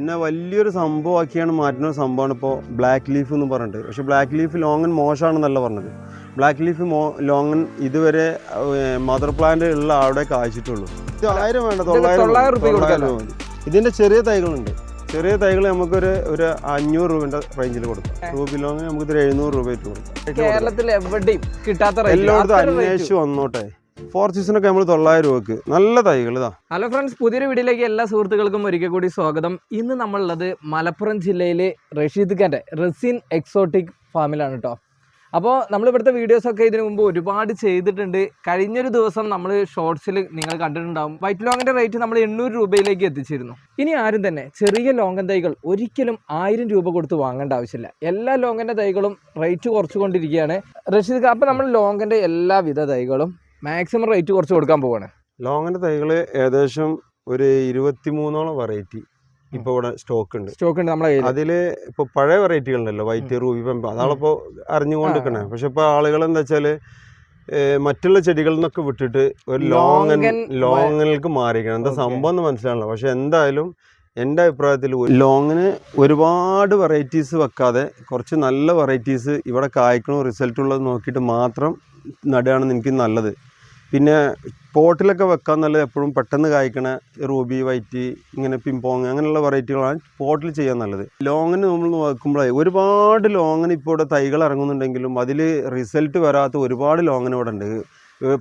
പിന്നെ വലിയൊരു സംഭവമാക്കിയാണ് മാറ്റുന്ന ഒരു സംഭവമാണ് ഇപ്പോൾ ബ്ലാക്ക് ലീഫ് എന്ന് പറഞ്ഞിട്ട്. പക്ഷേ ബ്ലാക്ക് ലീഫ് ലോങ്ങൻ മോശമാണെന്നല്ല പറഞ്ഞത്. ബ്ലാക്ക് ലീഫ് ലോങ്ങൻ ഇതുവരെ മദർ പ്ലാന്റ് ഉള്ള അവിടെ കായ്ച്ചിട്ടുള്ളൂ. ഇത് 1000 വേണ്ട, 900 രൂപ. ഇതിൻ്റെ ചെറിയ തൈകളുണ്ട്. ചെറിയ തൈകൾ നമുക്കൊരു 500 രൂപേൻ്റെ റേഞ്ചിൽ കൊടുക്കാം. റൂബി ലോങ്ങിന് നമുക്കിത് 700 രൂപ ആയിട്ട് കൊടുക്കാം. കേരളത്തിൽ എവിടെയും കിട്ടാത്ത എല്ലായിടത്തും അന്വേഷിച്ച് വന്നോട്ടെ. 4 സീസണൊക്കെ നമ്മൾ 900 രൂപക്ക് നല്ല തൈകൾ ഇതാ. ഹലോ ഫ്രണ്ട്സ്, പുതിയൊരു വീഡിയോയിലേക്ക് എല്ലാ സുഹൃത്തുക്കൾക്കും ഒരിക്കൽ കൂടി സ്വാഗതം. ഇന്ന് നമ്മളുള്ളത് മലപ്പുറം ജില്ലയിലെ റഷീദ് ഖാൻ്റെ റെസിൻ എക്സോട്ടിക് ഫാമിലാണ് കേട്ടോ. അപ്പോൾ നമ്മളിവിടുത്തെ വീഡിയോസൊക്കെ ഇതിനു മുമ്പ് ഒരുപാട് ചെയ്തിട്ടുണ്ട്. കഴിഞ്ഞൊരു ദിവസം നമ്മൾ ഷോർട്സിൽ നിങ്ങൾ കണ്ടിട്ടുണ്ടാകും. വൈറ്റ് ലോങ്ങിൻ്റെ റേറ്റ് നമ്മൾ 800 രൂപയിലേക്ക് എത്തിച്ചിരുന്നു. ഇനി ആരും തന്നെ ചെറിയ ലോങ്ങൻ തൈകൾ ഒരിക്കലും 1000 രൂപ കൊടുത്ത് വാങ്ങേണ്ട ആവശ്യമില്ല. എല്ലാ ലോങ്ങൻ്റെ തൈകളും റേറ്റ് കുറച്ചുകൊണ്ടിരിക്കുകയാണ് റഷീദ് ഖാൻ. അപ്പോൾ നമ്മൾ ലോങ്ങൻ്റെ എല്ലാവിധ തൈകളും മാക്സിമം റേറ്റ് കുറച്ച് കൊടുക്കാൻ പോവാണ്. ലോങ്ങിൻ്റെ തൈകൾ ഏകദേശം ഒരു 23ഓളം വെറൈറ്റി ഇപ്പോൾ ഇവിടെ സ്റ്റോക്ക് ഉണ്ട് നമ്മളെ. അതിൽ ഇപ്പോൾ പഴയ വെറൈറ്റികളുണ്ടല്ലോ, വൈറ്റ്, റൂബി, പെമ്പ, അതാണിപ്പോൾ അറിഞ്ഞുകൊണ്ടിരിക്കണേ. പക്ഷെ ഇപ്പോൾ ആളുകൾ എന്താ വെച്ചാൽ മറ്റുള്ള ചെടികളിൽ നിന്നൊക്കെ വിട്ടിട്ട് ഒരു ലോങ്ങനിലേക്ക് മാറിയിരിക്കണം. എന്താ സംഭവം എന്ന് മനസ്സിലാണല്ലോ. പക്ഷെ എന്തായാലും എൻ്റെ അഭിപ്രായത്തിൽ ലോങ്ങിന് ഒരുപാട് വെറൈറ്റീസ് വെക്കാതെ കുറച്ച് നല്ല വെറൈറ്റീസ് ഇവിടെ കായ്ക്കണോ റിസൾട്ട് ഉള്ളത് നോക്കിയിട്ട് മാത്രം നടുകയാണെന്ന് എനിക്ക് നല്ലത്. പിന്നെ പോട്ടിലൊക്കെ വെക്കാൻ നല്ലത് എപ്പോഴും പെട്ടെന്ന് കായ്ക്കണ റൂബി, വൈറ്റ്, ഇങ്ങനെ പിമ്പോങ് അങ്ങനെയുള്ള വെറൈറ്റികളാണ് പോട്ടിൽ ചെയ്യാൻ നല്ലത്. ലോങ്ങിന് നമ്മൾ നോക്കുമ്പോഴേ ഒരുപാട് ലോങ്ങിന് ഇപ്പോൾ ഇവിടെ തൈകൾ ഇറങ്ങുന്നുണ്ടെങ്കിലും അതിൽ റിസൾട്ട് വരാത്ത ഒരുപാട് ലോങ്ങിന് ഇവിടെ ഉണ്ട്.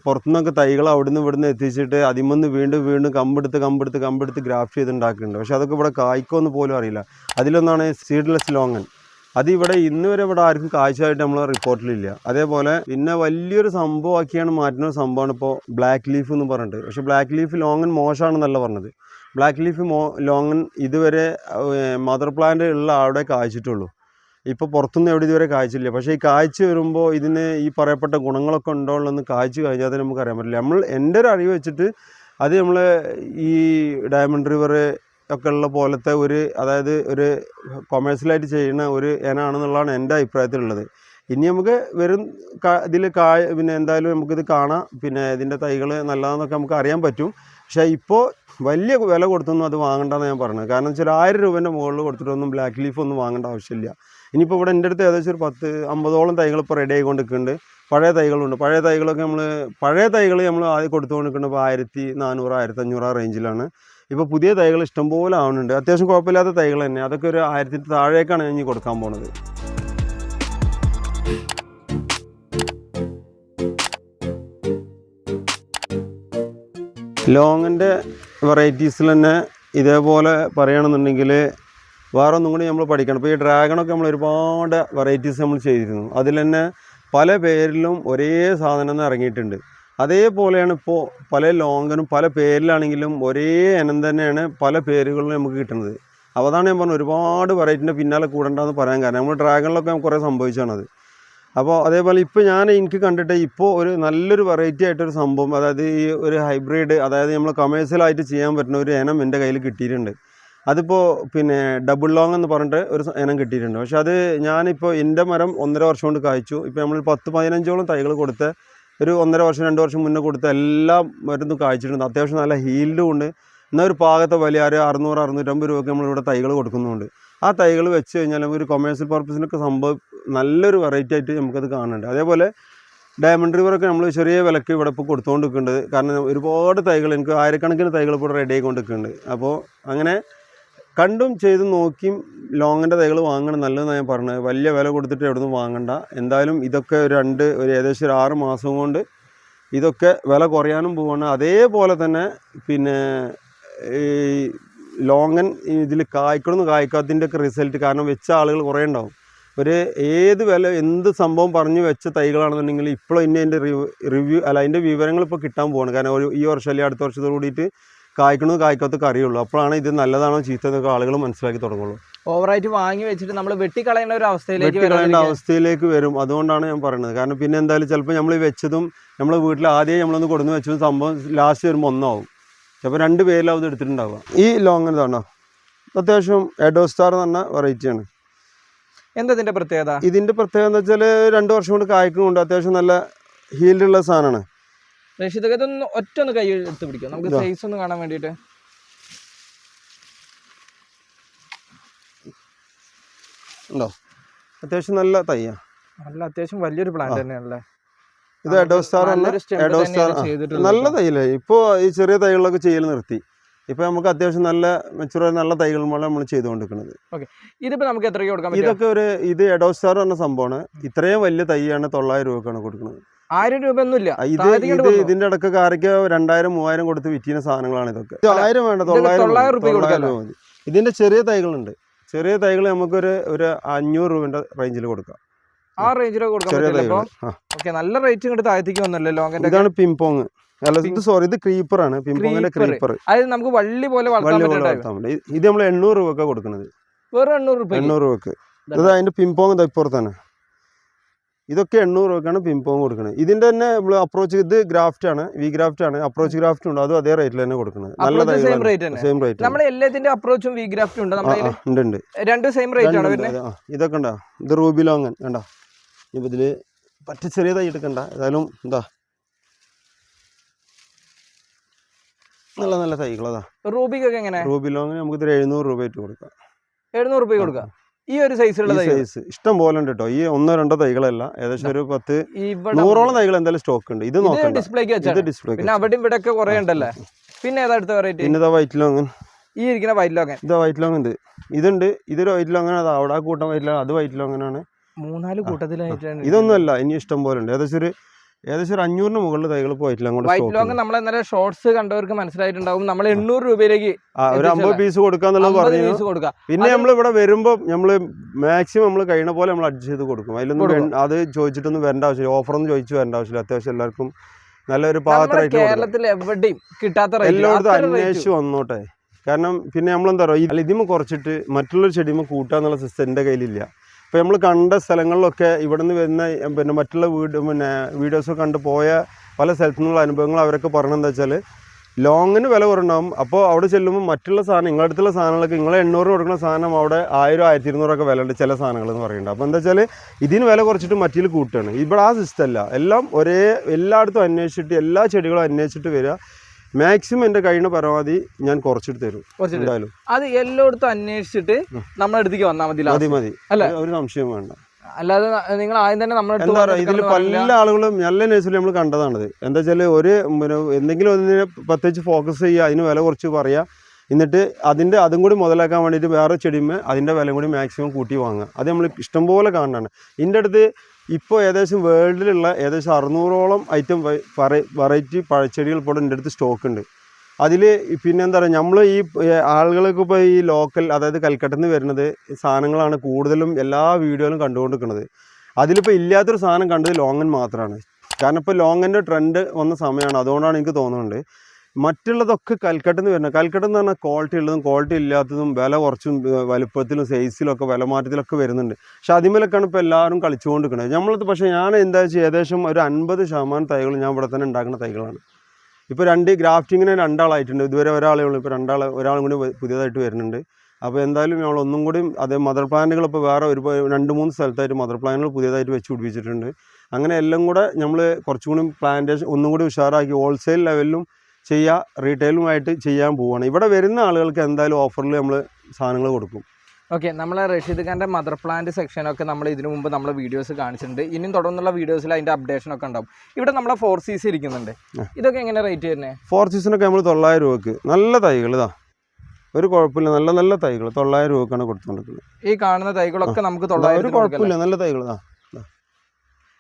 പുറത്തുനിന്നൊക്കെ തൈകൾ അവിടുന്ന് ഇവിടുന്ന് എത്തിച്ചിട്ട് അതിമൊന്ന് വീണ്ടും കമ്പെടുത്ത് ഗ്രാഫ്റ്റ് ചെയ്തുണ്ടാക്കുന്നുണ്ട്. പക്ഷെ അതൊക്കെ ഇവിടെ കായ്ക്കുമെന്ന് പോലും അറിയില്ല. അതിലൊന്നാണ് സീഡ്ലെസ് ലോങ്ങൻ. അതിവിടെ ഇന്ന് വരെ ഇവിടെ ആർക്കും കാഴ്ചയായിട്ട് നമ്മൾ റിപ്പോർട്ടിലില്ല. അതേപോലെ പിന്നെ വലിയൊരു സംഭവമാക്കിയാണ് മാറ്റുന്ന ഒരു സംഭവമാണ് ഇപ്പോൾ ബ്ലാക്ക് ലീഫ് എന്ന് പറഞ്ഞിട്ട്. പക്ഷേ ബ്ലാക്ക് ലീഫ് ലോങ്ങൻ മോശമാണെന്നല്ല പറഞ്ഞത്. ബ്ലാക്ക് ലീഫ് ലോങ്ങൻ ഇതുവരെ മദർ പ്ലാന്റ് ഉള്ള അവിടെ കായ്ച്ചിട്ടുള്ളൂ. ഇപ്പോൾ പുറത്തുനിന്ന് എവിടെ ഇതുവരെ കായ്ച്ചില്ല. പക്ഷേ ഈ കായ്ച്ച് വരുമ്പോൾ ഇതിന് ഈ പറയപ്പെട്ട ഗുണങ്ങളൊക്കെ ഉണ്ടോ എന്ന് കായ്ച്ച് കഴിഞ്ഞാൽ അത് നമുക്ക് അറിയാൻ പറ്റില്ല. എൻ്റെ ഒരു അറിവ് വെച്ചിട്ട് അത് നമ്മൾ ഈ ഡയമണ്ട് റിവർ ഒക്കെ ഉള്ള പോലത്തെ അതായത് ഒരു കൊമേഴ്സ്യലായിട്ട് ചെയ്യുന്ന ഒരു ഇനാണെന്നുള്ളതാണ് എൻ്റെ അഭിപ്രായത്തിലുള്ളത്. ഇനി നമുക്ക് ഇതിൽ പിന്നെ എന്തായാലും നമുക്കിത് കാണാം. പിന്നെ ഇതിൻ്റെ തൈകൾ നല്ലതാണെന്നൊക്കെ നമുക്ക് അറിയാൻ പറ്റും. പക്ഷേ ഇപ്പോൾ വലിയ വില കൊടുത്തൊന്നും അത് വാങ്ങണ്ടെന്ന് ഞാൻ പറഞ്ഞത്. കാരണം വെച്ചാൽ 1000 രൂപേൻ്റെ മുകളിൽ കൊടുത്തിട്ടൊന്നും ബ്ലാക്ക് ലീഫ് ഒന്നും വാങ്ങേണ്ട ആവശ്യമില്ല. ഇനിയിപ്പോൾ ഇവിടെ എൻ്റെ അടുത്ത് ഏകദേശം ഒരു 10-50ഓളം തൈകൾ ഇപ്പോൾ റെഡി ആയിക്കൊണ്ട് നിൽക്കുന്നുണ്ട്. പഴയ തൈകളുണ്ട്. പഴയ തൈകൾ നമ്മൾ ആദ്യം കൊടുത്തുകൊണ്ട് നിൽക്കുന്നത് ഇപ്പോൾ 1400, 1500 റേഞ്ചിലാണ്. ഇപ്പോൾ പുതിയ തൈകൾ ഇഷ്ടംപോലെ ആവുന്നുണ്ട്. അത്യാവശ്യം കുഴപ്പമില്ലാത്ത തൈകൾ തന്നെ. അതൊക്കെ ഒരു 1000 താഴേക്കാണ് ഇനി കൊടുക്കാൻ പോണത്. ലോങ്ങിൻ്റെ വെറൈറ്റീസിൽ തന്നെ ഇതേപോലെ പറയുകയാണെന്നുണ്ടെങ്കിൽ വേറെ ഒന്നും കൂടി നമ്മൾ പഠിക്കണം. ഇപ്പോൾ ഈ ഡ്രാഗണൊക്കെ നമ്മൾ ഒരുപാട് വെറൈറ്റീസ് നമ്മൾ ചെയ്തിരുന്നു. അതിൽ തന്നെ പല പേരിലും ഒരേ സാധനം ഇറങ്ങിയിട്ടുണ്ട്. അതേപോലെയാണ് ഇപ്പോൾ പല ലോങ്ങനും പല പേരിലാണെങ്കിലും ഒരേ ഇനം തന്നെയാണ് പല പേരുകളിലും നമുക്ക് കിട്ടുന്നത്. അപ്പോൾ അതാണ് ഞാൻ പറഞ്ഞത് ഒരുപാട് വെറൈറ്റിൻ്റെ പിന്നാലെ കൂടണ്ടെന്ന് പറയാൻ കാരണം നമ്മൾ ഡ്രാഗണിലൊക്കെ കുറേ സംഭവിച്ചാണത്. അപ്പോൾ അതേപോലെ ഇപ്പോൾ എനിക്ക് കണ്ടിട്ട് ഇപ്പോൾ ഒരു നല്ലൊരു വെറൈറ്റി ആയിട്ടൊരു സംഭവം, അതായത് ഈ ഒരു ഹൈബ്രിഡ്, അതായത് നമ്മൾ കമേഴ്സ്യലായിട്ട് ചെയ്യാൻ പറ്റുന്ന ഒരു ഇനം എൻ്റെ കയ്യിൽ കിട്ടിയിട്ടുണ്ട്. അതിപ്പോൾ പിന്നെ ഡബിൾ ലോങ് എന്ന് പറഞ്ഞിട്ട് ഒരു ഇനം കിട്ടിയിട്ടുണ്ട്. പക്ഷെ അത് ഞാനിപ്പോൾ എൻ്റെ മരം 1.5 വർഷം കൊണ്ട് കായ്ച്ചു. ഇപ്പോൾ നമ്മൾ 10-15ഓളം തൈകൾ കൊടുത്ത് ഒരു 1.5 വർഷം 2 വർഷം മുന്നേ കൊടുത്ത എല്ലാ മരുന്നും കായ്ച്ചിട്ടുണ്ട്. അത്യാവശ്യം നല്ല ഹീൽഡും ഉണ്ട്. എന്നാൽ ഒരു പാകത്തെ വലിയ 600-650 രൂപയ്ക്ക് നമ്മളിവിടെ തൈകൾ കൊടുക്കുന്നുണ്ട്. ആ തൈകൾ വെച്ച് കഴിഞ്ഞാൽ ഒരു കൊമേഴ്സ്യൽ പർപ്പസിനൊക്കെ സംഭവം നല്ലൊരു വെറൈറ്റി ആയിട്ട് നമുക്കത് കാണുന്നുണ്ട്. അതേപോലെ ഡയമണ്ട് റിവറൊക്കെ നമ്മൾ ചെറിയ വിലക്ക് ഇവിടെ ഇപ്പോൾ കൊടുത്തുകൊണ്ട് നിൽക്കുന്നുണ്ട്. കാരണം ഒരുപാട് തൈകൾ എനിക്ക് 1000കണക്കിന് തൈകൾ ഇപ്പോൾ റെഡി ആയിക്കൊണ്ട് നിൽക്കുന്നുണ്ട്. അപ്പോൾ അങ്ങനെ കണ്ടും ചെയ്തും നോക്കിയും ലോങ്ങിൻ്റെ തൈകൾ വാങ്ങണം നല്ലതെന്നാണ് ഞാൻ പറഞ്ഞത്. വലിയ വില കൊടുത്തിട്ട് എവിടെ നിന്നും വാങ്ങണ്ട. എന്തായാലും ഇതൊക്കെ ഏകദേശം 6 മാസം കൊണ്ട് ഇതൊക്കെ വില കുറയാനും പോവാണ്. അതേപോലെ തന്നെ പിന്നെ ഈ ലോങ്ങൻ ഇതിൽ കായ്ക്കാത്തതിൻ്റെ ഒക്കെ റിസൾട്ട് കാരണം വെച്ച ആളുകൾ കുറേ ഉണ്ടാവും. എന്ത് സംഭവം പറഞ്ഞു വെച്ച തൈകളാണെന്നുണ്ടെങ്കിൽ ഇപ്പോൾ ഇനി അതിൻ്റെ റിവ്യൂ അതിൻ്റെ വിവരങ്ങൾ ഇപ്പോൾ കിട്ടാൻ പോവാണ്. കാരണം ഈ വർഷം അല്ലെങ്കിൽ അടുത്ത വർഷത്തോട് കൂടിയിട്ട് കായ്ക്കാത്തൊക്കെ അറിയുള്ളൂ. അപ്പോഴാണ് ഇത് നല്ലതാണോ ചീത്തതൊക്കെ ആളുകൾ മനസ്സിലാക്കി തുടങ്ങുള്ളൂ. ഓവറായിട്ട് വാങ്ങി വെച്ചിട്ട് നമ്മൾ വെട്ടിക്കളയേണ്ട ഒരു അവസ്ഥയിലേക്ക് വരും. അതുകൊണ്ടാണ് ഞാൻ പറയുന്നത്. കാരണം പിന്നെ എന്തായാലും ചിലപ്പോൾ നമ്മൾ വെച്ചതും നമ്മൾ വീട്ടിൽ ആദ്യം നമ്മളൊന്ന് കൊടുന്ന് വെച്ചതും സംഭവം ലാസ്റ്റ് വരുമ്പോൾ ഒന്നാവും. ചിലപ്പോൾ 2 പേരിലാവും ഇത് എടുത്തിട്ടുണ്ടാവുക. ഈ ലോങ് ഇതാണോ അത്യാവശ്യം എഡോസ്റ്റാർ എന്ന് പറഞ്ഞ വെറൈറ്റിയാണ്. എന്താ ഇതിൻ്റെ പ്രത്യേകത? ഇതിൻ്റെ പ്രത്യേകത എന്ന് വെച്ചാൽ 2 വർഷം കൊണ്ട് കായ്ക്കുന്നുണ്ട്. അത്യാവശ്യം നല്ല ഹീൽഡുള്ള സാധനമാണ്. ഇതൊന്ന് ഒറ്റ കൈ എടുത്ത് പിടിക്കും നമുക്ക് സൈസ് ഒന്ന് കാണാൻ വേണ്ടിയിട്ട്. ഉണ്ടോ, അത്യാവശ്യം നല്ല തയ്യാ, നല്ല അത്യാവശ്യം വലിയൊരു പ്ലാന്റ് തന്നെയാണല്ലേ. ഇത് എഡോസ്റ്റാർ നല്ല തൈയില്ലേ. ഇപ്പോൾ ഈ ചെറിയ തൈകളിലൊക്കെ ചെയ്യൽ നിർത്തി. ഇപ്പോൾ നമുക്ക് അത്യാവശ്യം നല്ല മെച്ചുറായ നല്ല തൈകൾ നമ്മൾ ചെയ്തുകൊണ്ടിരിക്കുന്നത്. ഇതിപ്പോൾ നമുക്ക് എത്രയ്ക്ക് കൊടുക്കാം? ഇതൊക്കെ ഇത് എഡോസ്റ്റാർ എന്ന സംഭവമാണ്. ഇത്രയും വലിയ തൈയാണ് 900 രൂപക്കാണ് കൊടുക്കുന്നത്. 1000 രൂപ ഒന്നുമില്ല. ഇതിന്റെ ഇടയ്ക്കൊക്കെ ആരൊക്കെ 2000-3000 കൊടുത്ത് വിറ്റിന സാധനങ്ങളാണ് ഇതൊക്കെ. 1000 വേണ്ട, 900 രൂപ മതി. ഇതിന്റെ ചെറിയ തൈകളുണ്ട്. ചെറിയ തൈകൾ നമുക്കൊരു 500 രൂപന്റെ റേഞ്ചിൽ കൊടുക്കാം. ആ റേഞ്ചിലൊക്കെ കൊടുക്കാം. നല്ല റേറ്റ് ഇങ്ങോട്ട് താഴത്തേക്ക് വന്നല്ലോ ലോങ്ങിന്റെ. ഇതാണ് പിംപോങ്. ഇത് ക്രീപ്പറാണ്. പിംപോങ്ങിന്റെ ക്രീപ്പർ. അത് നമുക്ക് വള്ളി പോലെ വളർത്താൻ ഇത് നമ്മൾ 800 രൂപ കൊടുക്കുന്നത്. വെറും 800 രൂപക്ക്. ഇത് അതിന്റെ പിംപോങ് ഇപ്പുറത്താണ്. ഇതൊക്കെ 800 രൂപക്കാണ് പിംപോങ് കൊടുക്കുന്നത്. ഇതിന്റെ തന്നെ നമ്മൾ അപ്രോച്ച്, ഇത് ഗ്രാഫ്റ്റ് ആണ്, വി ഗ്രാഫ്റ്റ് ആണ്. അപ്രോച്ച് ഗ്രാഫ്റ്റ് ഉണ്ട്, അതും അതേ റേറ്റിൽ തന്നെ കൊടുക്കുന്നത്. നല്ല സെയിം റേറ്റ്. നമ്മുടെ എല്ലാത്തിന്റെ അപ്രോച്ചും വി ഗ്രാഫ്റ്റും ഉണ്ട്. ഉണ്ട്. രണ്ടും സെയിം റേറ്റ് ആണ്. ഇതൊക്കെ ഉണ്ടോ, ഇത് റൂബി ലോങ്ങൻ കണ്ടോ. ഇപ്പൊ ഇതില് പറ്റ ചെറിയ തൈ എടുക്കണ്ട, ഏതായാലും എന്താ നല്ല നല്ല തൈകളതാ. റൂബിക്കൊക്കെ എങ്ങനെ? റൂബി ലോങ്ങിന് നമുക്ക് 700 രൂപ ആയിട്ട് കൊടുക്കാം. 700 രൂപ കൊടുക്കാം. ഈ ഒരു സൈസുള്ള സൈസ് ഇഷ്ടം പോലെ ഉണ്ട് കേട്ടോ. ഈ 1-2 തൈകളല്ല, ഏകദേശം ഒരു 100-100ഓളം തൈകൾ എന്തായാലും സ്റ്റോക്ക് ഉണ്ട്. ഇത് നോക്കാം, ഡിസ്പ്ലേക്ക്. പിന്നെ അവിടെ ഇവിടെ ഒക്കെ കുറെ ഉണ്ടല്ലേ. പിന്നെ ഏതാ അടുത്ത വെറൈറ്റി? പിന്നെ വൈറ്റ് ലോങ്ങൻ. ഈ ഇരിക്കുന്ന വൈറ്റ് ലോങ്ങൻ. ഇതാ വൈറ്റ് ലോങ്ങൻ. ഇതുണ്ട്. ഇതൊരു വൈറ്റ് ലോങ്ങൻ. അത് അവിടെ കൂട്ടം വൈറ്റ് ലോങ്ങൻ, അത് വൈറ്റ് ലോങ്ങനാണ്. 3-4 കൂട്ടത്തിലായിട്ടാണ്. ഇതൊന്നുമല്ല, ഇനി ഇഷ്ടം പോലെ ഉണ്ട്. ഏകദേശം ഒരു 500-ന് മുകളിൽ തൈകൾ പോയിട്ടില്ല. വൈറ്റ് ലോങ് നമ്മൾ ഇന്നലെ ഷോർട്സ് കണ്ടവർക്ക് മനസ്സിലായിട്ടുണ്ടാവും. നമ്മൾ 800 രൂപയിലേക്ക് ഒരു 50 പീസ് കൊടുക്കാന്നുള്ളത് പറഞ്ഞു. പിന്നെ നമ്മൾ ഇവിടെ വരുമ്പോൾ നമ്മൾ മാക്സിമം നമ്മൾ കഴിയുന്ന പോലെ നമ്മൾ അഡ്ജസ്റ്റ് ചെയ്ത് കൊടുക്കും. അതിലൊന്നും അത് ചോദിച്ചിട്ടൊന്നും വരേണ്ട ആവശ്യമില്ല, ഓഫറൊന്നും ചോദിച്ചു വരേണ്ട ആവശ്യമില്ല. അത്യാവശ്യം എല്ലാവർക്കും നല്ലൊരു പാത്രമായിട്ട് കേരളത്തിൽ എവിടെയും കിട്ടാത്ത എല്ലായിടത്തും അന്വേഷിച്ച് വന്നോട്ടെ. കാരണം പിന്നെ നമ്മളെന്താ പറയുക, ഇതിമ കുറച്ചിട്ട് മറ്റുള്ളൊരു ചെടിമ കൂട്ടാന്നുള്ള സിസ്റ്റം എൻ്റെ കയ്യിലില്ല. ഇപ്പോൾ നമ്മൾ കണ്ട സ്ഥലങ്ങളിലൊക്കെ ഇവിടെ നിന്ന് വരുന്ന മറ്റുള്ള വീഡിയോസൊക്കെ കണ്ട് പോയ പല സ്ഥലത്തു നിന്നുള്ള അനുഭവങ്ങൾ അവരൊക്കെ പറഞ്ഞതെന്താ വെച്ചാൽ ലോങ്ങിന് വില കുറവുണ്ടാകും. അപ്പോൾ അവിടെ ചെല്ലുമ്പോൾ മറ്റുള്ള സാധനം നിങ്ങളുടെ അടുത്തുള്ള സാധനങ്ങളൊക്കെ നിങ്ങൾ 800 കൊടുക്കുന്ന സാധനം അവിടെ 1000-1200 വില ഉണ്ട് ചില സാധനങ്ങൾ എന്ന് പറയുന്നുണ്ട്. അപ്പോൾ എന്താ വെച്ചാൽ ഇതിന് വില കുറച്ചിട്ട് മറ്റിൽ കൂട്ടുകയാണ്. ഇവിടെ ആ സിസ്റ്റം അല്ല. എല്ലാം എല്ലായിടത്തും അന്വേഷിച്ചിട്ട് എല്ലാ ചെടികളും അന്വേഷിച്ചിട്ട് വരിക. മാക്സിമം എൻ്റെ കഴിയുന്ന പരമാവധി ഞാൻ കുറച്ചിട്ട് തരും. എന്തായാലും അത് എല്ലായിടത്തും അന്വേഷിച്ചിട്ട് നമ്മുടെ അടുത്തേക്ക് വന്നാൽ മതി. അല്ല, ഒരു സംശയം വേണ്ട. അല്ലാതെ നിങ്ങൾ ആദ്യം തന്നെ എന്താ പറയുക, ഇതിൽ പല ആളുകളും നല്ല നേഴ്സറി നമ്മൾ കണ്ടതാണത്. എന്താ വെച്ചാൽ എന്തെങ്കിലും ഒന്നിനെ പ്രത്യേകിച്ച് ഫോക്കസ് ചെയ്യുക, അതിന് വില കുറച്ച് പറയുക, എന്നിട്ട് അതും കൂടി മുതലാക്കാൻ വേണ്ടിയിട്ട് വേറെ ചെടിമേ അതിൻ്റെ വില കൂടി മാക്സിമം കൂട്ടി വാങ്ങുക. അത് നമ്മൾ ഇഷ്ടംപോലെ കാണുന്നതാണ്. ഇതിൻ്റെ അടുത്ത് ഇപ്പോൾ ഏകദേശം വേൾഡിലുള്ള ഏകദേശം 600ഓളം ഐറ്റം വെറൈറ്റി പഴച്ചെടികൾ ഇപ്പോൾ എൻ്റെ അടുത്ത് സ്റ്റോക്ക് ഉണ്ട്. അതിൽ പിന്നെ എന്താ പറയുക, നമ്മൾ ഈ ആളുകൾക്ക് ഇപ്പോൾ ഈ ലോക്കൽ, അതായത് കൽക്കട്ടയിൽ നിന്ന് വരുന്നത് സാധനങ്ങളാണ് കൂടുതലും എല്ലാ വീഡിയോയിലും കണ്ടുകൊണ്ടിരിക്കുന്നത്. അതിലിപ്പോൾ ഇല്ലാത്തൊരു സാധനം കണ്ടത് ലോങ്ങൻ മാത്രമാണ്. കാരണം ഇപ്പോൾ ലോങ്ങൻ്റെ ട്രെൻഡ് വന്ന സമയമാണ്, അതുകൊണ്ടാണ് എനിക്ക് തോന്നുന്നുണ്ട്. മറ്റുള്ളതൊക്കെ കൽക്കട്ടയിൽ നിന്ന് വരുന്നത്. കൽക്കട്ട എന്ന് പറഞ്ഞാൽ ക്വാളിറ്റി ഉള്ളതും ക്വാളിറ്റി ഇല്ലാത്തതും വില കുറച്ചും വലുപ്പത്തിലും സൈസിലൊക്കെ വില മാറ്റത്തിലൊക്കെ വരുന്നുണ്ട്. പക്ഷെ അതിമേലൊക്കെയാണ് ഇപ്പോൾ എല്ലാവരും കളിച്ചുകൊണ്ടിരിക്കുന്നത്. നമ്മളത് പക്ഷേ ഞാൻ എന്താ വെച്ചാൽ ഏകദേശം ഒരു 50% തൈകൾ ഞാൻ ഇവിടെ തന്നെ ഉണ്ടാക്കുന്ന തൈകളാണ്. ഇപ്പോൾ ഗ്രാഫ്റ്റിങ്ങിന് 2 ആളായിട്ടുണ്ട്. ഇതുവരെ ഒരാളേ ഉള്ളൂ. ഇപ്പോൾ ഒരാളും കൂടി പുതിയതായിട്ട് വരുന്നുണ്ട്. അപ്പോൾ എന്തായാലും ഞങ്ങൾ ഒന്നും കൂടി അതേ മദർ പ്ലാന്റുകൾ ഇപ്പോൾ വേറെ 2-3 സ്ഥലത്തായിട്ട് മദർ പ്ലാന്റുകൾ പുതിയതായിട്ട് വെച്ച് പിടിപ്പിച്ചിട്ടുണ്ട്. അങ്ങനെ എല്ലാം കൂടെ നമ്മൾ കുറച്ചുകൂടി പ്ലാന്റേഷൻ ഒന്നും കൂടി ഉഷാറാക്കി ഹോൾസെയിൽ ലെവലിലും ചെയ്യുക, റീറ്റെയിലുമായിട്ട് ചെയ്യാൻ പോവുകയാണ്. ഇവിടെ വരുന്ന ആളുകൾക്ക് എന്തായാലും ഓഫറിൽ നമ്മൾ സാധനങ്ങൾ കൊടുക്കും. ഓക്കെ, നമ്മളെ റഷീദ് ഖാൻ്റെ മദർ പ്ലാന്റ് സെക്ഷനൊക്കെ നമ്മൾ ഇതിനു മുമ്പ് നമ്മൾ വീഡിയോസ് കാണിച്ചിട്ടുണ്ട്. ഇനിയും തുടർന്നുള്ള വീഡിയോസിൽ അതിൻ്റെ അപ്ഡേഷനൊക്കെ ഉണ്ടാവും. ഇവിടെ നമ്മളെ 4 സീസ് ഇരിക്കുന്നുണ്ട്. ഇതൊക്കെ എങ്ങനെ റേറ്റ് വരുന്നത്? 4 സീസിനൊക്കെ നമ്മൾ 900 രൂപക്ക് നല്ല തൈകൾ, ഇതാ ഒരു കുഴപ്പമില്ല, നല്ല നല്ല തൈകൾ 900 രൂപക്കാണ് കൊടുത്തുകൊണ്ടിരിക്കുന്നത്. ഈ കാണുന്ന തൈകളൊക്കെ നമുക്ക് 900 ഒരു കുഴപ്പമില്ല, നല്ല തൈകൾ.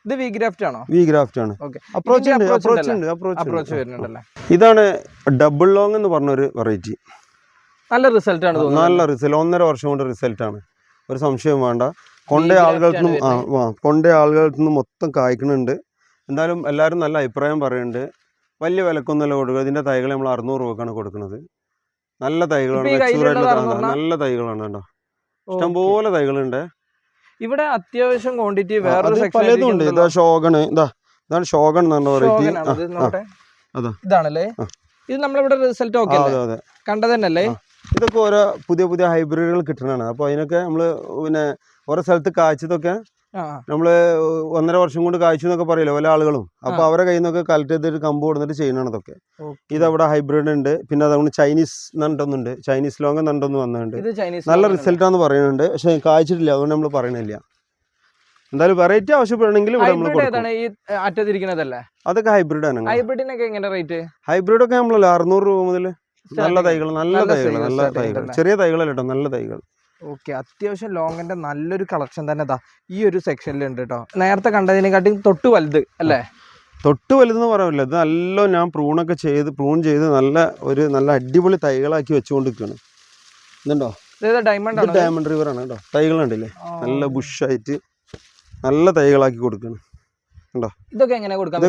ഇത് വി ഗ്രാഫ്റ്റ് ആണോ? വി ഗ്രാഫ്റ്റ് ആണ്. അപ്രോച്ച് വരുന്നുണ്ടല്ലേ. ഇതാണ് ഡബിൾ ലോങ് എന്ന് പറഞ്ഞൊരു വെറൈറ്റി. നല്ല റിസൾട്ട് ആണ്. നല്ല റിസൾട്ട്, 1.5 വർഷം കൊണ്ട് റിസൾട്ടാണ്, ഒരു സംശയം വേണ്ട. കൊണ്ടേ ആളുകൾക്ക് നിന്നും മൊത്തം കായ്ക്കുന്നുണ്ട്. എന്തായാലും എല്ലാവരും നല്ല അഭിപ്രായം പറയുന്നുണ്ട്. വലിയ വിലക്കൊന്നുമല്ല കൊടുക്കുക. ഇതിന്റെ തൈകൾ നമ്മൾ 600 രൂപക്കാണ് കൊടുക്കുന്നത്. നല്ല തൈകളാണ്, നല്ല തൈകളാണ് കേട്ടോ. ഇഷ്ടംപോലെ തൈകളുണ്ട് ഇവിടെ. അത്യാവശ്യം ക്വാണ്ടിറ്റി വേറെ പലതും ഉണ്ട്. ഇതാണ് ഷോഗൺ എന്ന് പറഞ്ഞ വെറൈറ്റി. ഇതാണല്ലേ. ഇത് നമ്മളിവിടെ റിസൾട്ട് കണ്ടത് തന്നെയല്ലേ. ഇതൊക്കെ ഓരോ പുതിയ ഹൈബ്രിഡുകൾ കിട്ടണതാണ്. അപ്പോൾ അതിനൊക്കെ നമ്മൾ പിന്നെ ഓരോ സ്ഥലത്ത് കായ്ച്ചതൊക്കെ നമ്മള് 1.5 വർഷം കൊണ്ട് കായ്ച്ചു എന്നൊക്കെ പറയില്ല പല ആളുകളും. അപ്പൊ അവരെ കയ്യിൽ നിന്നൊക്കെ കളക്ട് ചെയ്തിട്ട് കമ്പ് കൊടുത്തിട്ട് ചെയ്യണം അതൊക്കെ. ഇതവിടെ ഹൈബ്രിഡ് ഉണ്ട്, പിന്നെ അതുകൊണ്ട് ചൈനീസ് നണ്ടൊന്നുണ്ട്, ചൈനീസ് ലോങ് നണ്ടൊന്നും വന്നിട്ടുണ്ട്. നല്ല റിസൾട്ടാന്ന് പറയുന്നുണ്ട്, പക്ഷെ കായ്ച്ചിട്ടില്ല, അതുകൊണ്ട് നമ്മൾ പറയണില്ല. എന്തായാലും വെറൈറ്റി ആവശ്യപ്പെടണമെങ്കിൽ ഇവിടെ നമ്മൾ അതൊക്കെ ഹൈബ്രിഡ് ആണ്. ഹൈബ്രിഡ് ഒക്കെ നമ്മളല്ല 600 രൂപ മുതൽ നല്ല തൈകൾ, ചെറിയ തൈകളല്ല കേട്ടോ, നല്ല തൈകൾ. ഓക്കെ, അത്യാവശ്യം ലോങ്ങിന്റെ നല്ലൊരു കളക്ഷൻ തന്നെ ഈ ഒരു സെക്ഷനിൽ ഉണ്ട് കേട്ടോ. നേരത്തെ കണ്ടതിനെക്കാട്ടി തൊട്ട് വലുത് അല്ലേ? തൊട്ട് വലുതെന്ന് പറയാനില്ല, ഇത് നല്ല ഞാൻ പ്രൂൺ ചെയ്ത് നല്ല അടിപൊളി തൈകളാക്കി വെച്ചുകൊണ്ടിരിക്കുകയാണ്. ഇതുണ്ടോ, ഡയമണ്ട് റിവർ ആണ് കേട്ടോ. തൈകൾ കണ്ടില്ലേ, നല്ല ബുഷായിട്ട് നല്ല തൈകളാക്കി കൊടുക്കണം കേട്ടോ. ഇതൊക്കെ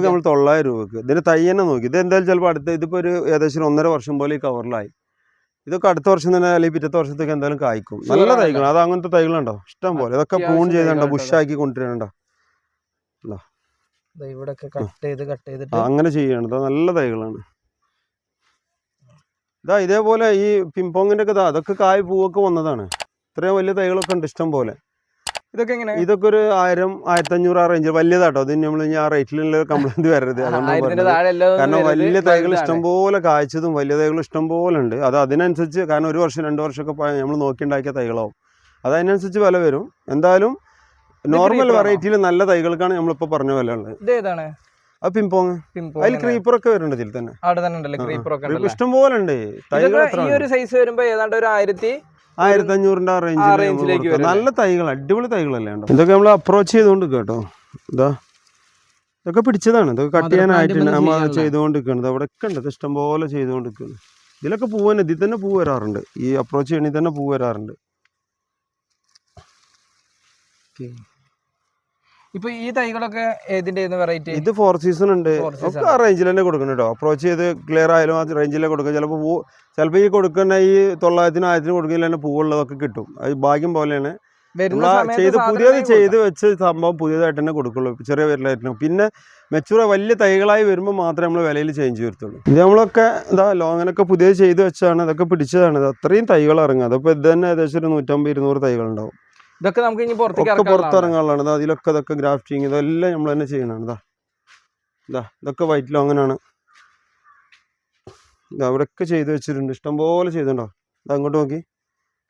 നമ്മൾ 900 രൂപക്ക്. ഇതിന്റെ തൈ തന്നെ നോക്കി, ഇത് എന്തായാലും ചിലപ്പോൾ ഇതിപ്പോ ഒരു ഏകദേശം 1.5 വർഷം പോലെ ഈ കവറിലായി. ഇതൊക്കെ അടുത്ത വർഷം തന്നെ അല്ലെങ്കിൽ പിറ്റത്തെ വർഷത്തേക്ക് എന്തായാലും കായ്ക്കും. നല്ല തൈകൾ, അത് അങ്ങനത്തെ തൈകളുണ്ടോ ഇഷ്ടം പോലെ. ഇതൊക്കെ പ്രൂൺ ചെയ്തോ, ബുഷാക്കി കൊണ്ടുവരണ്ടോ, അങ്ങനെ ചെയ്യണത് നല്ല തൈകളാണ്. ഇതേപോലെ ഈ പിംപോങ്ങിന്റെ ഒക്കെ അതൊക്കെ കായ് പൂവൊക്കെ വന്നതാണ്. ഇത്രയും വലിയ തൈകളൊക്കെ ഉണ്ട് ഇഷ്ടം പോലെ. ഇതൊക്കെ ഒരു 1000-1500 ആ റേഞ്ച് വലിയതാട്ടോ. ഇത് നമ്മൾ ആ റേറ്റിലുള്ള കംപ്ലൈന്റ് വരരുത്, കാരണം വലിയ തൈകൾ ഇഷ്ടംപോലെ കായ്ച്ചതും വലിയ തൈകൾ ഇഷ്ടംപോലെ ഉണ്ട്. അത് അതിനനുസരിച്ച്, കാരണം 1 വർഷം 2 വർഷമൊക്കെ നമ്മൾ നോക്കിയുണ്ടാക്കിയ തൈകളാവും, അതതിനനുസരിച്ച് വില വരും. എന്തായാലും നോർമൽ വെറൈറ്റിയിൽ നല്ല തൈകൾക്കാണ് നമ്മളിപ്പോ പറഞ്ഞ വില ഉള്ളത്. അത് പിംപോങ്, അതിൽ ക്രീപ്പറൊക്കെ വരുന്നുണ്ട് ഇതിൽ തന്നെ, ഇഷ്ടംപോലെ ഉണ്ട് തൈകൾ. 1500 ആ റേഞ്ചിലേക്ക് നല്ല തൈകൾ, അടിപൊളി തൈകളല്ലേ. ഇതൊക്കെ നമ്മൾ അപ്രോച്ച് ചെയ്തുകൊണ്ട് കേട്ടോ. ഇതൊക്കെ പിടിച്ചതാണ്, ഇതൊക്കെ കട്ട് ചെയ്യാനായിട്ട് നമ്മൾ ചെയ്തുകൊണ്ടിരിക്കുന്നത്. അവിടെ ഒക്കെ ഉണ്ട്, ഇഷ്ടംപോലെ ചെയ്തുകൊണ്ടിരിക്കുന്നത്. ഇതിലൊക്കെ പൂ തന്നെ, ഇതിൽ തന്നെ പൂ വരാറുണ്ട്. ഈ അപ്രോച്ച് ചെയ്യണി തന്നെ പൂ വരാറുണ്ട്. ഇപ്പൊ ഈ തൈകളൊക്കെ ഏതിന്റെ വെറൈറ്റി? ഇത് 4 സീസൺ ഉണ്ട്, ഒക്കെ ആ റേഞ്ചിൽ തന്നെ കൊടുക്കണം കേട്ടോ. അപ്രോച്ച് ചെയ്ത് ക്ലിയർ ആയാലും ആ റേഞ്ചിലെ കൊടുക്കുക. ചിലപ്പോൾ ഈ കൊടുക്കുന്ന ഈ 900-1000 കൊടുക്കുന്നതിൽ തന്നെ പൂവുള്ളതൊക്കെ കിട്ടും. അത് ഭാഗ്യം പോലെയാണ്. പുതിയത് ചെയ്ത് വെച്ച് സംഭവം പുതിയതായിട്ട് തന്നെ കൊടുക്കുള്ളൂ, ചെറിയ വിരലായിട്ട്. പിന്നെ മെച്ചൂർ വലിയ തൈകളായി വരുമ്പോൾ മാത്രമേ നമ്മൾ വിലയിൽ ചേഞ്ച് വരുത്തുള്ളൂ. ഇത് നമ്മളൊക്കെ ലോങ്ങിനൊക്കെ പുതിയത് ചെയ്ത് വെച്ചാണ്, ഇതൊക്കെ പിടിച്ചതാണ്. അത്രയും തൈകൾ ഇറങ്ങുക. അതപ്പോൾ ഇത് തന്നെ ഏകദേശം ഒരു 150-200 തൈകളുണ്ടാവും. ഇതൊക്കെ നമുക്ക് ഇനി പുറത്തിറങ്ങാനുള്ളതാണ്. അതിലൊക്കെ ഇതൊക്കെ ഗ്രാഫ്റ്റിങ് ഇതെല്ലാം നമ്മൾ തന്നെ ചെയ്യണതാണ്. ഇതൊക്കെ വൈറ്റ് ലോങ്ങനാണ്. അവിടെയൊക്കെ ചെയ്ത് വെച്ചിട്ടുണ്ട്, ഇഷ്ടംപോലെ ചെയ്തിട്ടുണ്ടോ. ഇത് അങ്ങോട്ട് നോക്കി,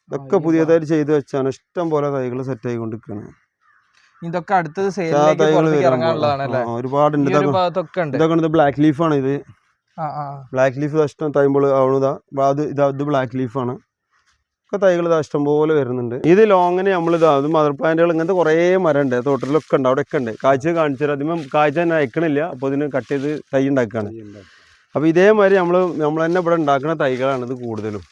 ഇതൊക്കെ പുതിയതായിട്ട് ചെയ്ത് വെച്ചാണ്. ഇഷ്ടം പോലെ തൈകൾ സെറ്റ് ആയിക്കൊണ്ടിരിക്കുകയാണ്. ഇതൊക്കെ അടുത്തത് ഒരുപാടുണ്ട്. ഇതൊക്കെ ബ്ലാക്ക് ലീഫാണ്. ഇത് ബ്ലാക്ക് ലീഫ് ഇഷ്ടം തൈമ്പോൾ ആവുന്നതാ. ഇത് ബ്ലാക്ക് ലീഫാണ്. ഒക്കെ തൈകൾ ഇഷ്ടംപോലെ വരുന്നുണ്ട്. ഇത് ലോങ്ങിന് അത് മദർ പ്ലാന്റുകൾ ഇങ്ങനത്തെ കുറേ മരം ഉണ്ട്, തോട്ടത്തിലൊക്കെ ഉണ്ട്, അവിടെയൊക്കെ ഉണ്ട്. കാഴ്ച കാണിച്ചു തരാം. അതിന് കാഴ്ച തന്നെ അയക്കണില്ല, അപ്പോൾ ഇതിന് കട്ട് ചെയ്ത് തൈ ഉണ്ടാക്കുകയാണ്. അപ്പോൾ ഇതേമാതിരി നമ്മൾ തന്നെ ഇവിടെ ഉണ്ടാക്കുന്ന തൈകളാണ് ഇത് കൂടുതലും.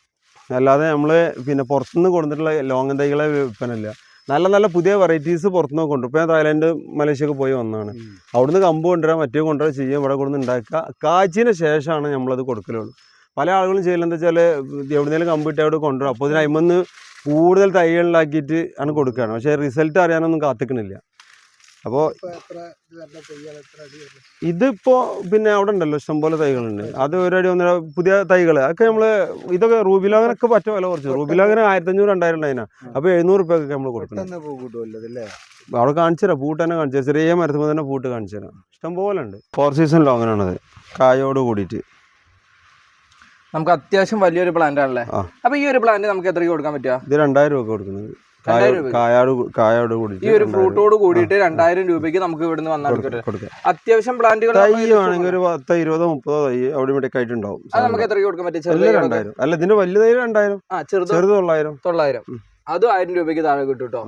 അല്ലാതെ നമ്മൾ പിന്നെ പുറത്തുനിന്ന് കൊണ്ടുവന്നിട്ടുള്ള ലോങ്ങൻ തൈകളെ വിൽപ്പനയില്ല. നല്ല പുതിയ വെറൈറ്റീസ് പുറത്തുനിന്ന് കൊണ്ടുവരും. ഇപ്പോൾ ഞാൻ തായ്ലാൻഡ് മലേഷ്യയൊക്കെ പോയി വന്നതാണ്. അവിടുന്ന് കമ്പ് കൊണ്ടുവരാൻ കൊണ്ടുവരാൻ ചെയ്യാൻ ഇവിടെ കൊണ്ടുവന്ന് ഉണ്ടാക്കുക. കാച്ചിന് ശേഷമാണ് നമ്മളത് കൊടുക്കലുള്ളൂ. പല ആളുകളും ചെയ്യലെന്ന് വെച്ചാൽ എവിടെയെങ്കിലും കമ്പ് ഇട്ട് അവിടെ കൊണ്ടുവരും. അപ്പോൾ ഇതിന് അതിമന്ന് കൂടുതൽ തൈകളുണ്ടാക്കിയിട്ട് ആണ് കൊടുക്കുകയാണ്. പക്ഷേ റിസൾട്ട് അറിയാനൊന്നും കാത്തിക്കണില്ല. അപ്പോൾ ഇതിപ്പോൾ പിന്നെ അവിടെ ഉണ്ടല്ലോ ഇഷ്ടംപോലെ തൈകളുണ്ട്. അത് 1 അടി 1.5 പുതിയ തൈകൾ അതൊക്കെ നമ്മൾ ഇതൊക്കെ റൂബിലോഗനൊക്കെ പറ്റ വില കുറച്ച്. റൂബിലോഗന് 1500-2000 ഉണ്ടായിനാ. അപ്പോൾ 700 രൂപയൊക്കെ നമ്മൾ കൊടുക്കണം. അവിടെ കാണിച്ചു തരാം, പൂട്ട് തന്നെ കാണിച്ചു തരാം. ചെറിയ മരത്തുമ്പോൾ തന്നെ പൂട്ട് കാണിച്ചു തരാം. ഇഷ്ടംപോലെ ഉണ്ട്. 4 സീസൺ ലോങ്ങനാണത്, കായോട് കൂടിയിട്ട്. നമുക്ക് അത്യാവശ്യം വലിയൊരു പ്ലാന്റ് ആണല്ലേ. അപ്പൊ ഈ ഒരു പ്ലാന്റ് നമുക്ക് എത്രയ്ക്ക് കൊടുക്കാൻ പറ്റുക? ഇത് 2000 രൂപ കൊടുക്കുന്നത്. കായോട് കൂടി ഈ ഒരു ഫ്രൂട്ടോട് കൂടിയിട്ട് 2000 രൂപയ്ക്ക് നമുക്ക് ഇവിടുന്ന് വന്നാൽ അത്യാവശ്യം പ്ലാന്റുകൾ ആണെങ്കിൽ ഒരു 10-20-30 തൈ അവിടെ ഇവിടെ ആയിട്ടുണ്ടാവും. അത് നമുക്ക് എത്രയ്ക്ക് കൊടുക്കാൻ പറ്റും? 2000. അല്ല, ഇതിന്റെ വലിയ തൈ 2000, ചെറുത് 900. അത് 1000 രൂപയ്ക്ക് താഴെ കിട്ടും കേട്ടോ.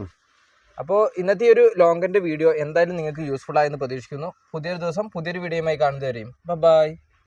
അപ്പോൾ ഇന്നത്തെ ഒരു ലോങ്ങിന്റെ വീഡിയോ എന്തായാലും നിങ്ങൾക്ക് യൂസ്ഫുൾ ആയെന്ന് പ്രതീക്ഷിക്കുന്നു. പുതിയൊരു ദിവസം പുതിയൊരു വീഡിയോയുമായി കാണുന്നവരെയും ബൈ.